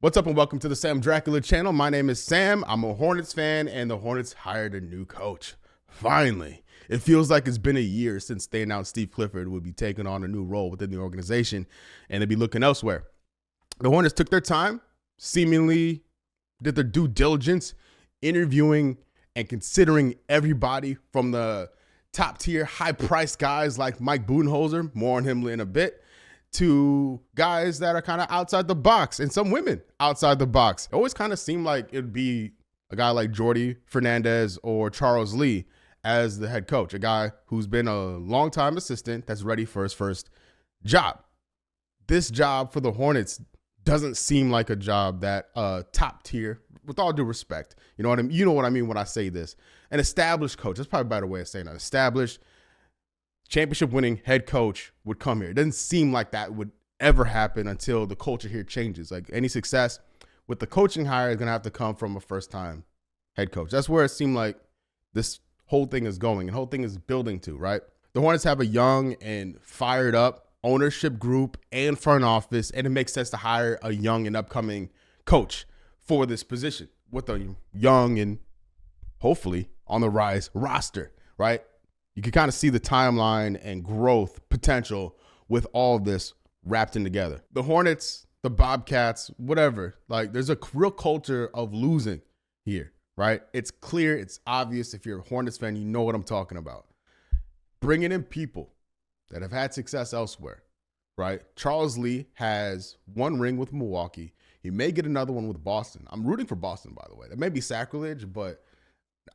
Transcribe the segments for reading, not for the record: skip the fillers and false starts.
What's up and welcome to the Sam Dracula channel. My name is Sam. I'm a Hornets fan and the Hornets hired a new coach. Finally. It feels like it's been a year since they announced Steve Clifford would be taking on a new role within the organization and they'd be looking elsewhere. The Hornets took their time, seemingly did their due diligence, interviewing and considering everybody from the top tier, high priced guys like Mike Budenholzer, more on him in a bit, to guys that are kind of outside the box and some women outside the box. It always kind of seemed like it'd be a guy like Jordi Fernandez or Charles Lee as the head coach, a guy who's been a longtime assistant that's ready for his first job. This job for the Hornets doesn't seem like a job that top tier, with all due respect, you know what I mean? You know what I mean when I say this. An established coach, that's probably a better way of saying that. Established, championship-winning head coach would come here. It doesn't seem like that would ever happen until the culture here changes. Like any success with the coaching hire is going to have to come from a first-time head coach. That's where it seemed like this whole thing is going and whole thing is building to, right? The Hornets have a young and fired up ownership group and front office, and it makes sense to hire a young and upcoming coach for this position with a young and hopefully on the rise roster, right? You can kind of see the timeline and growth potential with all of this wrapped in together. The Hornets, the Bobcats, whatever, like there's a real culture of losing here, right? It's clear, it's obvious. If you're a Hornets fan, you know what I'm talking about. Bringing in people that have had success elsewhere, right? Charles Lee has one ring with Milwaukee. He may get another one with Boston. I'm rooting for Boston, by the way. That may be sacrilege, but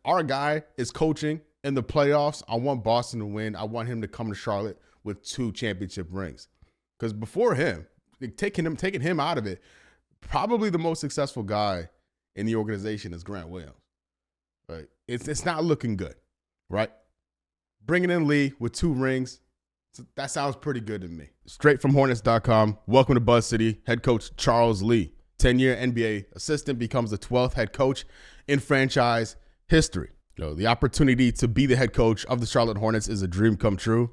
our guy is coaching in the playoffs. I want Boston to win. I want him to come to Charlotte with 2 championship rings. Because before him, taking him out of it, probably the most successful guy in the organization is Grant Williams. Right? It's not looking good, right? Bringing in Lee with 2 rings, that sounds pretty good to me. Straight from Hornets.com. Welcome to Buzz City. Head coach Charles Lee, 10-year NBA assistant, becomes the 12th head coach in franchise history. The opportunity to be the head coach of the Charlotte Hornets is a dream come true.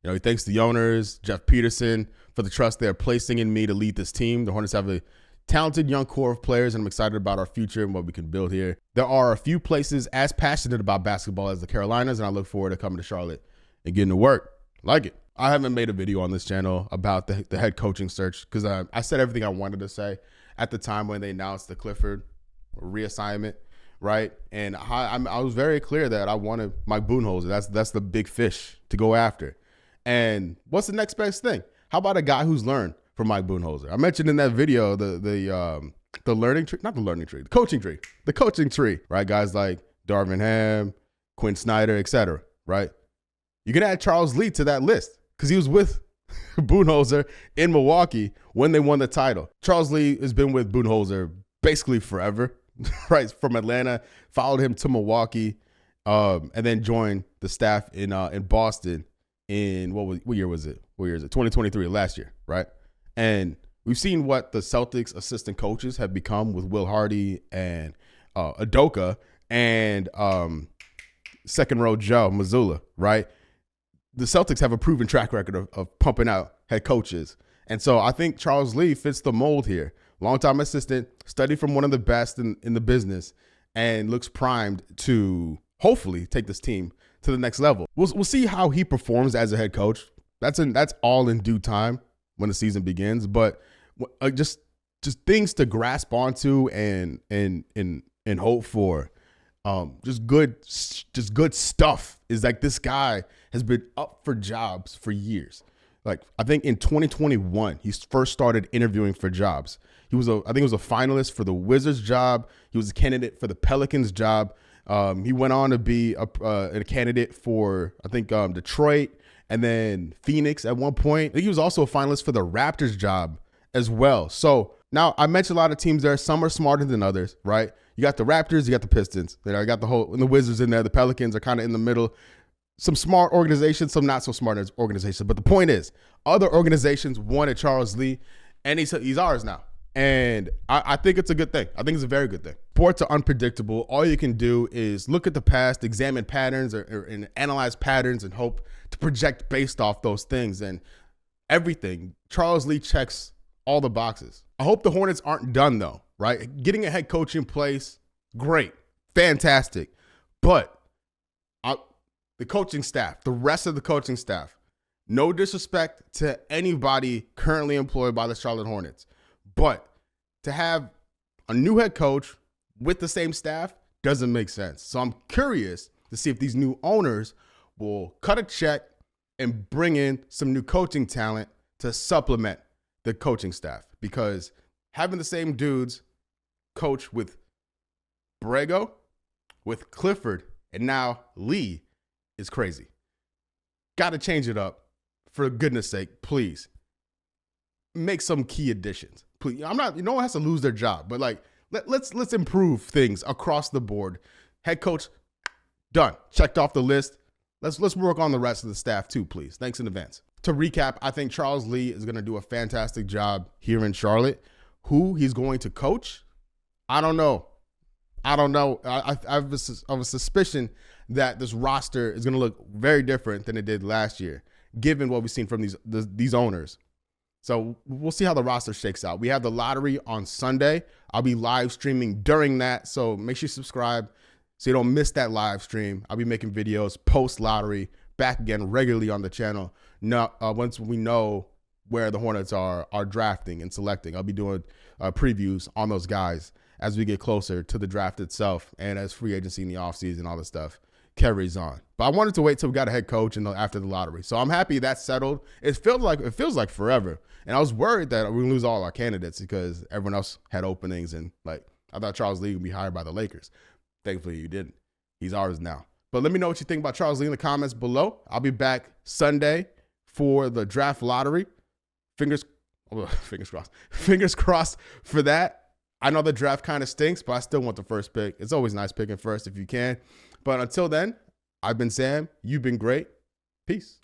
He thanks the owners, Jeff Peterson, for the trust they're placing in me to lead this team. The Hornets have a talented young core of players, and I'm excited about our future and what we can build here. There are a few places as passionate about basketball as the Carolinas, and I look forward to coming to Charlotte and getting to work. Like it. I haven't made a video on this channel about the head coaching search because I said everything I wanted to say at the time when they announced the Clifford reassignment. Right. And I was very clear that I wanted Mike Budenholzer. That's the big fish to go after. And what's the next best thing? How about a guy who's learned from Mike Budenholzer? I mentioned in that video the learning tree, not the learning tree, the coaching tree, right? Guys like Darvin Ham, Quinn Snyder, etc. Right. You can add Charles Lee to that list because he was with Budenholzer in Milwaukee when they won the title. Charles Lee has been with Budenholzer basically forever. Right, from Atlanta, followed him to Milwaukee, and then joined the staff in Boston in what year was it? 2023, last year, right? And we've seen what the Celtics assistant coaches have become with Will Hardy and Udoka and second row Joe Mazzulla, right? The Celtics have a proven track record of pumping out head coaches. And so I think Charles Lee fits the mold here. Longtime assistant, studied from one of the best in the business, and looks primed to hopefully take this team to the next level. We'll see how he performs as a head coach. That's all in due time when the season begins. But just things to grasp onto and hope for. Just good stuff is like this guy has been up for jobs for years. Like I think in 2021, he first started interviewing for jobs. I think he was a finalist for the Wizards job. He was a candidate for the Pelicans job. He went on to be a candidate for, I think, Detroit and then Phoenix at one point. I think he was also a finalist for the Raptors job as well. So now I mentioned a lot of teams there. Some are smarter than others, right? You got the Raptors, you got the Pistons. I got the Wizards in there. The Pelicans are kind of in the middle. Some smart organizations, some not so smart organizations. But the point is, other organizations wanted Charles Lee, and he's ours now. And I think it's a good thing. I think it's a very good thing. Sports are unpredictable. All you can do is look at the past, examine patterns and analyze patterns and hope to project based off those things. And everything, Charles Lee checks all the boxes. I hope the Hornets aren't done though, right? Getting a head coach in place, great, fantastic. But the coaching staff, the rest of the coaching staff, no disrespect to anybody currently employed by the Charlotte Hornets, but to have a new head coach with the same staff doesn't make sense. So I'm curious to see if these new owners will cut a check and bring in some new coaching talent to supplement the coaching staff, because having the same dudes coach with Borrego, with Clifford, and now Lee is crazy. Got to change it up. For goodness sake, please make some key additions. Please, no one has to lose their job, but like let's improve things across the board. Head coach done, checked off the list. Let's work on the rest of the staff too, please. Thanks in advance. To recap, I think Charles Lee is going to do a fantastic job here in Charlotte. Who he's going to coach, I don't know. I have a suspicion that this roster is going to look very different than it did last year, given what we've seen from these owners. So we'll see how the roster shakes out. We have the lottery on Sunday. I'll be live streaming during that, so make sure you subscribe so you don't miss that live stream. I'll be making videos post-lottery, back again regularly on the channel. Now, once we know where the Hornets are drafting and selecting, I'll be doing previews on those guys as we get closer to the draft itself and as free agency in the offseason, all this stuff carries on. But I wanted to wait till we got a head coach after the lottery. So I'm happy that's settled. It feels like forever. And I was worried that we would lose all our candidates because everyone else had openings, and like I thought Charles Lee would be hired by the Lakers. Thankfully he didn't. He's ours now. But let me know what you think about Charles Lee in the comments below. I'll be back Sunday for the draft lottery. Fingers crossed for that. I know the draft kind of stinks, but I still want the first pick. It's always nice picking first if you can. But until then, I've been Sam. You've been great. Peace.